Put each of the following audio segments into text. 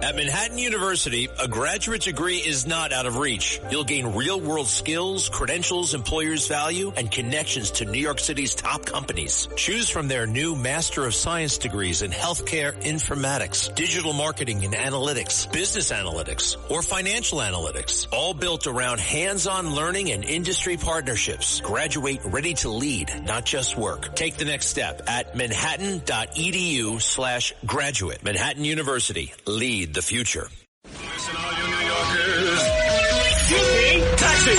At Manhattan University, a graduate degree is not out of reach. You'll gain real-world skills, credentials employers value, and connections to New York City's top companies. Choose from their new Master of Science degrees in Healthcare Informatics, Digital Marketing and Analytics, Business Analytics, or Financial Analytics, all built around hands-on learning and industry partnerships. Graduate ready to lead, not just work. Take the next step at manhattan.edu/graduate. Manhattan University. Lead the future. Listen, all you New Yorkers. Excuse me. Taxi.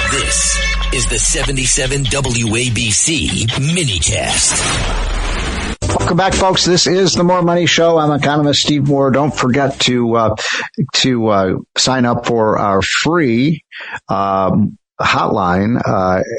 This is the 77 WABC minicast. Welcome back, folks. This is the More Money Show. I'm economist Steve Moore. Don't forget to sign up for our free hotline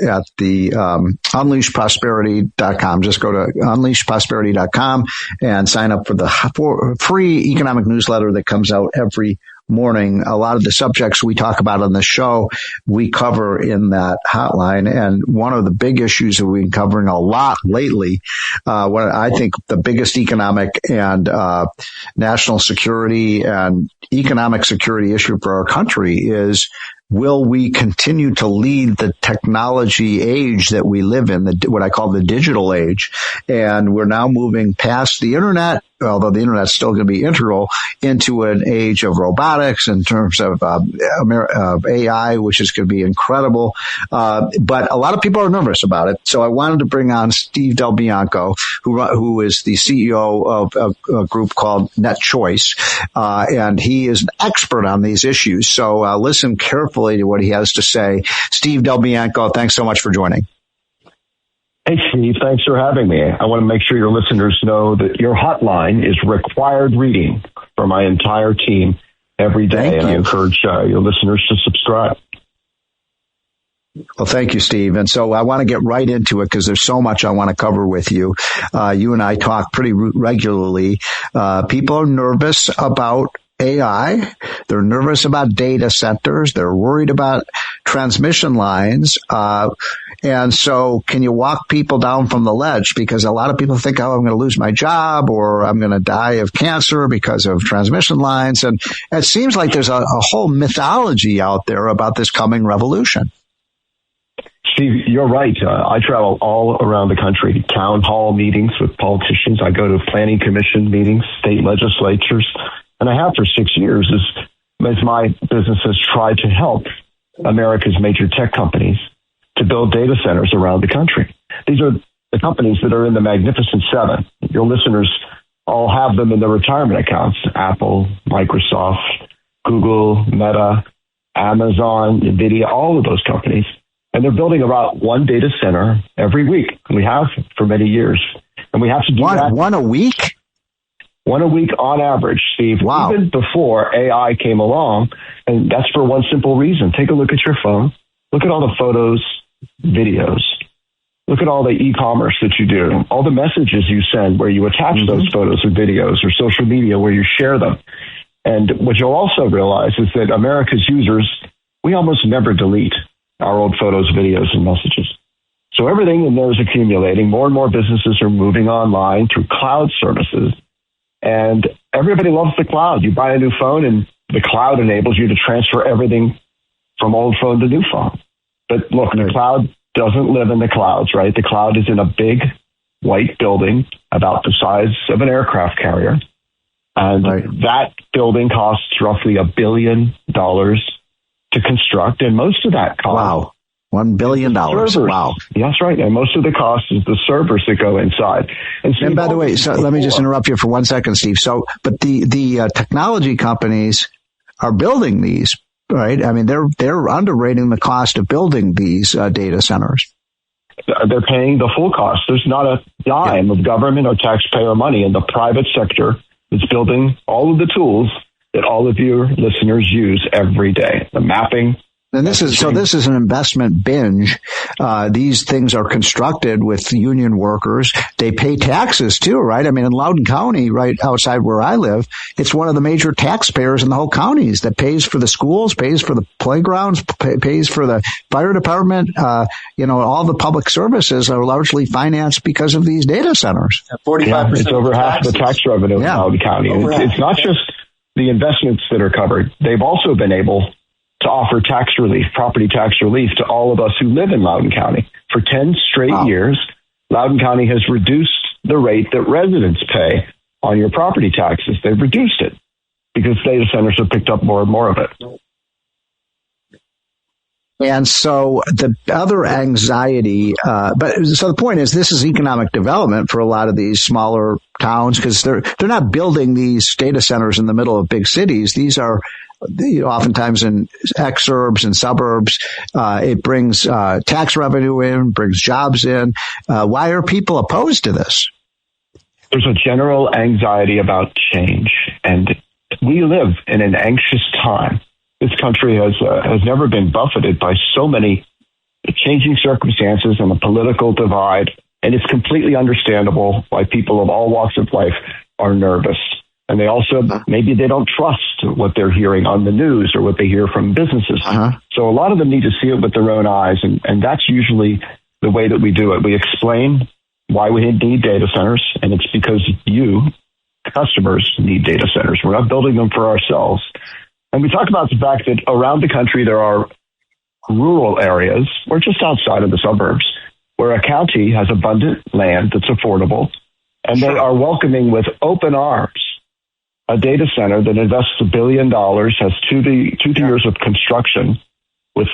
at the unleashprosperity.com. Just go to unleashprosperity.com and sign up for the free economic newsletter that comes out every morning. A lot of the subjects we talk about on the show, we cover in that hotline. And one of the big issues that we've been covering a lot lately, what I think the biggest economic and national security and economic security issue for our country is, will we continue to lead the technology age that we live in, what I call the digital age? And we're now moving past the internet, although the internet's still going to be integral, into an age of robotics in terms of AI, which is going to be incredible. But a lot of people are nervous about it. So I wanted to bring on Steve Delbianco, who is the CEO of a group called NetChoice. And he is an expert on these issues. So listen carefully to what he has to say. Steve Delbianco, thanks so much for joining. Hey, Steve, thanks for having me. I want to make sure your listeners know that your hotline is required reading for my entire team every day. And I encourage your listeners to subscribe. Well, thank you, Steve. And so I want to get right into it because there's so much I want to cover with you. You and I talk pretty regularly. People are nervous about AI. They're nervous about data centers. They're worried about transmission lines. And so can you walk people down from the ledge? Because a lot of people think, oh, I'm going to lose my job or I'm going to die of cancer because of transmission lines. And it seems like there's a whole mythology out there about this coming revolution. Steve, you're right. I travel all around the country, town hall meetings with politicians. I go to planning commission meetings, state legislatures. And I have for 6 years as my business has tried to help America's major tech companies to build data centers around the country. These are the companies that are in the Magnificent Seven. Your listeners all have them in their retirement accounts: Apple, Microsoft, Google, Meta, Amazon, NVIDIA, all of those companies. And they're building about one data center every week. We have for many years. And we have to do that. One a week? One a week on average, Steve. Wow. Even before AI came along, and that's for one simple reason. Take a look at your phone. Look at all the photos, videos. Look at all the e-commerce that you do, all the messages you send where you attach those photos or videos, or social media where you share them. And what you'll also realize is that America's users, we almost never delete our old photos, videos, and messages. So everything in there is accumulating. More and more businesses are moving online through cloud services. And everybody loves the cloud. You buy a new phone and the cloud enables you to transfer everything from old phone to new phone. But look, the cloud doesn't live in the clouds, right? The cloud is in a big white building about the size of an aircraft carrier. And that building costs roughly $1 billion to construct. And most of that cost. Wow. $1 billion. Wow. That's right. And most of the cost is the servers that go inside. And by the way, so let me just interrupt you for 1 second, Steve. So, but the technology companies are building these, right? I mean, they're underrating the cost of building these data centers. They're paying the full cost. There's not a dime of government or taxpayer money in the private sector that's building all of the tools that all of your listeners use every day. The mapping, And this is an investment binge. These things are constructed with union workers. They pay taxes too, right? I mean, in Loudoun County, right outside where I live, it's one of the major taxpayers in the whole counties that pays for the schools, pays for the playgrounds, pays for the fire department. All the public services are largely financed because of these data centers. 45%. It's over half the tax revenue in Loudoun County. It's not just the investments that are covered. They've also been able to offer tax relief, property tax relief to all of us who live in Loudoun County. For 10 straight years, Loudoun County has reduced the rate that residents pay on your property taxes. They've reduced it because data centers have picked up more and more of it. And so the other anxiety, so the point is this is economic development for a lot of these smaller towns because they're not building these data centers in the middle of big cities. These are oftentimes in exurbs and suburbs. It brings tax revenue in, brings jobs in. Why are people opposed to this? There's a general anxiety about change, and we live in an anxious time. This country has never been buffeted by so many changing circumstances and a political divide, and it's completely understandable why people of all walks of life are nervous. And they also, maybe they don't trust what they're hearing on the news or what they hear from businesses. So a lot of them need to see it with their own eyes, and that's usually the way that we do it. We explain why we need data centers, and it's because you, customers, need data centers. We're not building them for ourselves. And we talk about the fact that around the country there are rural areas, or just outside of the suburbs, where a county has abundant land that's affordable, and they are welcoming with open arms a data center that invests $1 billion, has two years of construction with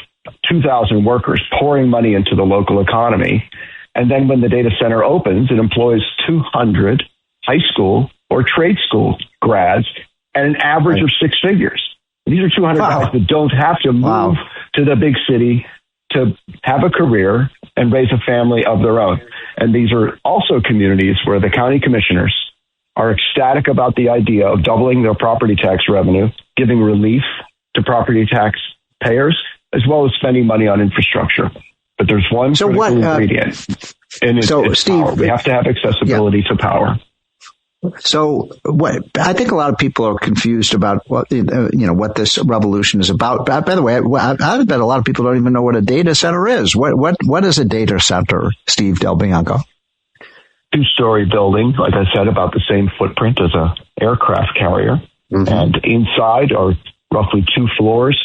2,000 workers pouring money into the local economy. And then when the data center opens, it employs 200 high school or trade school grads at an average of 6 figures. These are 200 guys that don't have to move to the big city to have a career and raise a family of their own. And these are also communities where the county commissioners are ecstatic about the idea of doubling their property tax revenue, giving relief to property tax payers, as well as spending money on infrastructure. But there's one critical ingredient, and it's Steve, power. We have to have accessibility to power. So I think a lot of people are confused about what this revolution is about. By the way, I bet a lot of people don't even know what a data center is. What is a data center, Steve Delbianco? 2-story building, like I said, about the same footprint as a aircraft carrier. And inside are roughly 2 floors,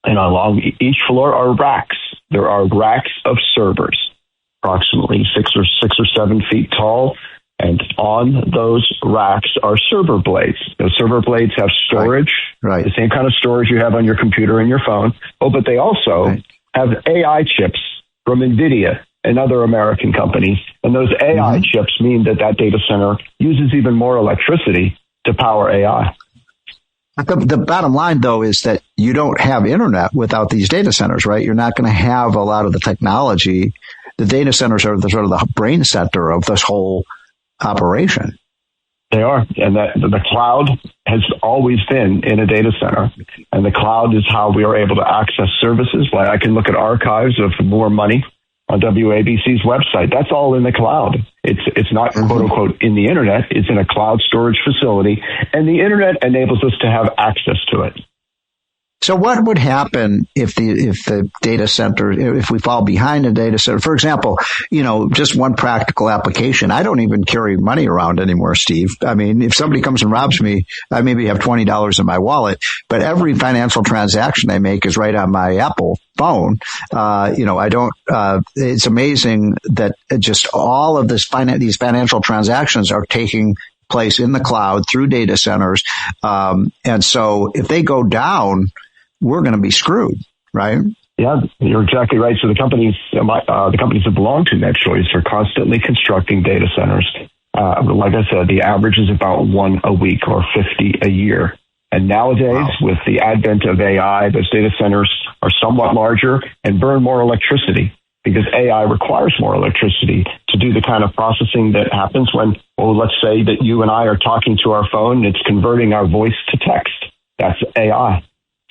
and along each floor are racks. There are racks of servers, approximately 6 or 7 feet tall. And on those racks are server blades. Those server blades have storage, the same kind of storage you have on your computer and your phone. Oh, but they also have AI chips from NVIDIA and other American companies. And those AI chips mean that data center uses even more electricity to power AI. The bottom line, though, is that you don't have internet without these data centers, right? You're not going to have a lot of the technology. The data centers are the sort of the brain center of this whole operation. They are, and that the cloud has always been in a data center, and the cloud is how we are able to access services. Like I can look at archives of more money on WABC's website. That's all in the cloud. It's not quote unquote in the internet. It's in a cloud storage facility, and the internet enables us to have access to it. So what would happen if the data center, if we fall behind a data center? For example, just one practical application. I don't even carry money around anymore, Steve. I mean, if somebody comes and robs me, I maybe have $20 in my wallet, but every financial transaction I make is right on my Apple phone. I don't, it's amazing that just all of these financial transactions are taking place in the cloud through data centers. And so if they go down, we're going to be screwed, right? Yeah, you're exactly right. So the companies that belong to NetChoice are constantly constructing data centers. Like I said, the average is about 1 a week or 50 a year. And nowadays, with the advent of AI, those data centers are somewhat larger and burn more electricity because AI requires more electricity to do the kind of processing that happens when, let's say that you and I are talking to our phone, it's converting our voice to text. That's AI.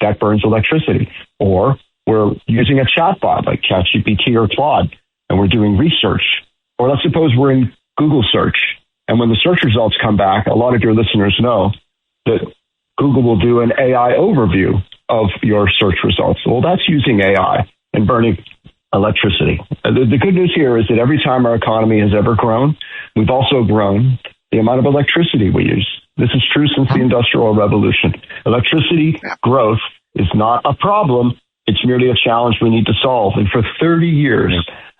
That burns electricity. Or we're using a chatbot like ChatGPT or Claude, and we're doing research. Or let's suppose we're in Google search, and when the search results come back, a lot of your listeners know that Google will do an AI overview of your search results. Well, that's using AI and burning electricity. The good news here is that every time our economy has ever grown, we've also grown the amount of electricity we use. This is true since the Industrial Revolution. Electricity growth is not a problem. It's merely a challenge we need to solve. And for 30 years,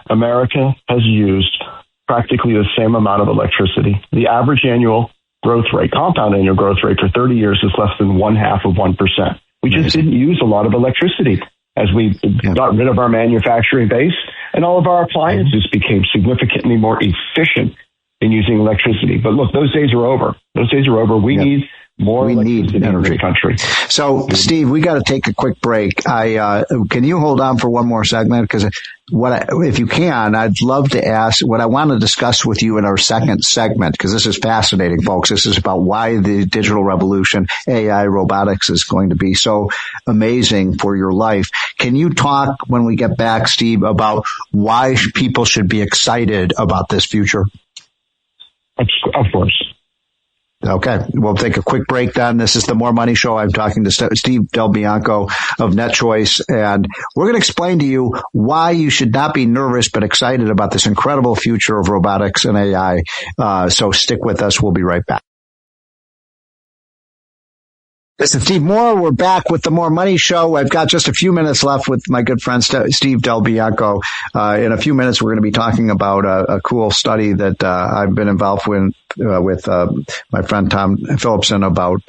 America has used practically the same amount of electricity. The average annual growth rate, compound annual growth rate for 30 years is less than 0.5%. We just didn't use a lot of electricity as we got rid of our manufacturing base, and all of our appliances became significantly more efficient in using electricity. But look, those days are over. Those days are over. We need more energy in the country. So, Steve, we got to take a quick break. Can you hold on for one more segment? Because if you can, I'd love to ask what I want to discuss with you in our second segment, because this is fascinating, folks. This is about why the digital revolution, AI, robotics is going to be so amazing for your life. Can you talk when we get back, Steve, about why people should be excited about this future? Of course. Okay, we'll take a quick break then. This is the More Money Show. I'm talking to Steve Delbianco of NetChoice, and we're going to explain to you why you should not be nervous but excited about this incredible future of robotics and AI. So stick with us. We'll be right back. This is Steve Moore. We're back with the More Money Show. I've got just a few minutes left with my good friend Steve Delbianco. In a few minutes, we're going to be talking about a cool study that I've been involved with my friend Tom Phillipson about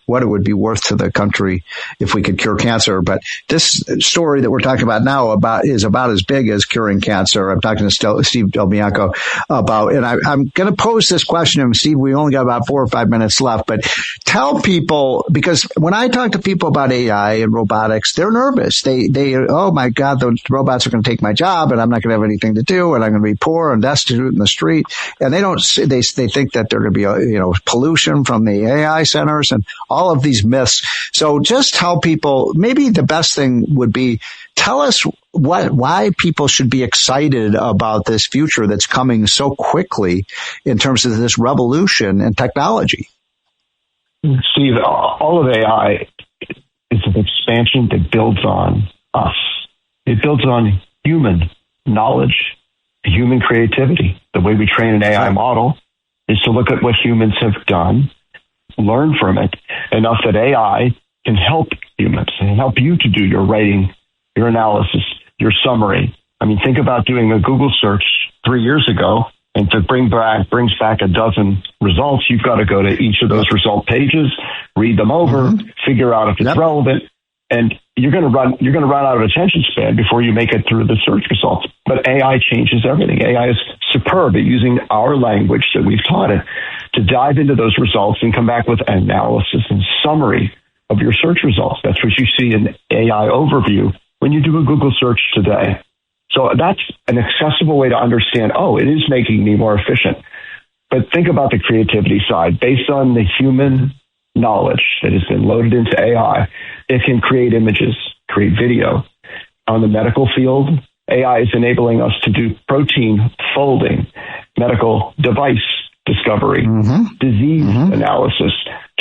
what it would be worth to the country if we could cure cancer. But this story that we're talking about now is about as big as curing cancer. I'm talking to Steve Delbianco about, and I'm going to pose this question to him. Steve, we only got about 4 or 5 minutes left, but tell people, because when I talk to people about AI and robotics, they're nervous. They oh my God, the robots are going to take my job and I'm not going to have anything to do and I'm going to be poor and destitute in the street. And they think that there are going to be pollution from the AI centers and all of these myths. So just tell people, maybe the best thing would be, tell us why people should be excited about this future that's coming so quickly in terms of this revolution in technology. Steve, all of AI is an expansion that builds on us. It builds on human knowledge, human creativity. The way we train an AI model is to look at what humans have done, learn from it, enough that AI can help humans and help you to do your writing, your analysis, your summary. I mean, think about doing a Google search 3 years ago, and to brings back a dozen results, you've got to go to each of those result pages, read them over, figure out if it's relevant, and you're going to run out of attention span before you make it through the search results. But AI changes everything. AI is superb at using our language that we've taught it to dive into those results and come back with analysis and summary of your search results. That's what you see in AI overview when you do a Google search today. So that's an accessible way to understand, it is making me more efficient. But think about the creativity side. Based on the human knowledge that has been loaded into AI, it can create images, create video. On the medical field, AI is enabling us to do protein folding, medical device discovery, disease analysis,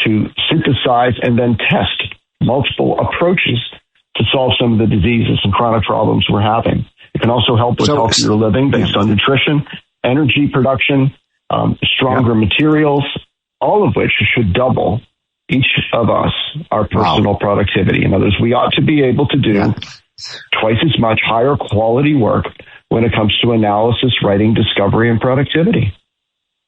to synthesize and then test multiple approaches to solve some of the diseases and chronic problems we're having. It can also help with healthier living based on nutrition, energy production, stronger materials, all of which should double each of us, our personal productivity. In other words, we ought to be able to do twice as much higher quality work when it comes to analysis, writing, discovery, and productivity.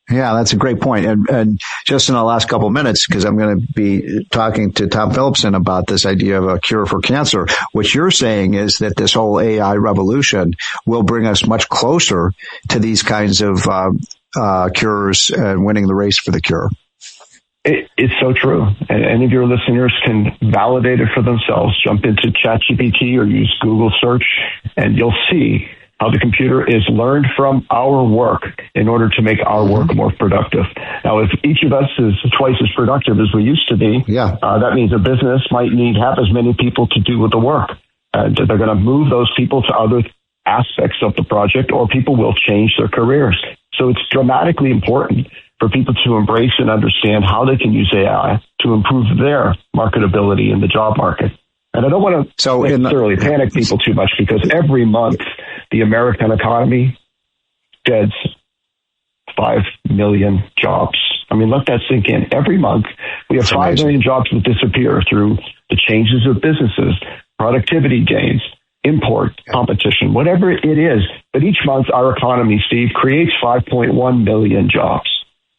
Yeah, that's a great point. And just in the last couple of minutes, because I'm going to be talking to Tom Phillipson about this idea of a cure for cancer, what you're saying is that this whole AI revolution will bring us much closer to these kinds of cures and winning the race for the cure. It's so true. And any of your listeners can validate it for themselves. Jump into ChatGPT or use Google search, and you'll see how the computer is learned from our work in order to make our work more productive. Now, if each of us is twice as productive as we used to be, that means a business might need half as many people to do the work. And they're going to move those people to other aspects of the project, or people will change their careers. So it's dramatically important for people to embrace and understand how they can use AI to improve their marketability in the job market. And I don't want to necessarily panic people too much, because every month the American economy sheds 5 million jobs. I mean, let that sink in. Every month we have 5 million jobs that disappear through the changes of businesses, productivity gains, import competition, whatever it is. But each month our economy, Steve, creates 5.1 million jobs.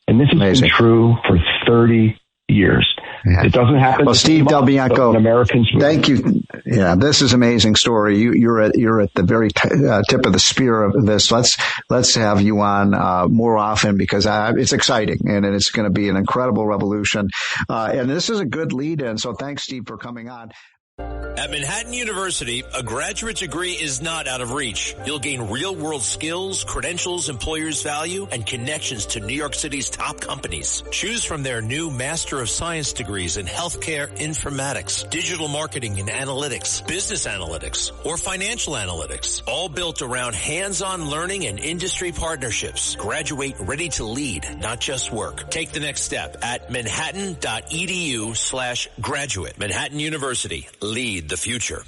And this has been true for 30 years. Yeah. It doesn't happen. Well, Steve Delbianco, Americans. Thank you. Yeah, this is an amazing story. You're at the very tip of the spear of this. Let's have you on more often, because it's exciting and it's going to be an incredible revolution. And this is a good lead-in. So thanks, Steve, for coming on. At Manhattan University, a graduate degree is not out of reach. You'll gain real-world skills, credentials employers value, and connections to New York City's top companies. Choose from their new Master of Science degrees in healthcare informatics, digital marketing and analytics, business analytics, or financial analytics, all built around hands-on learning and industry partnerships. Graduate ready to lead, not just work. Take the next step at manhattan.edu/graduate. Manhattan University. Lead the future.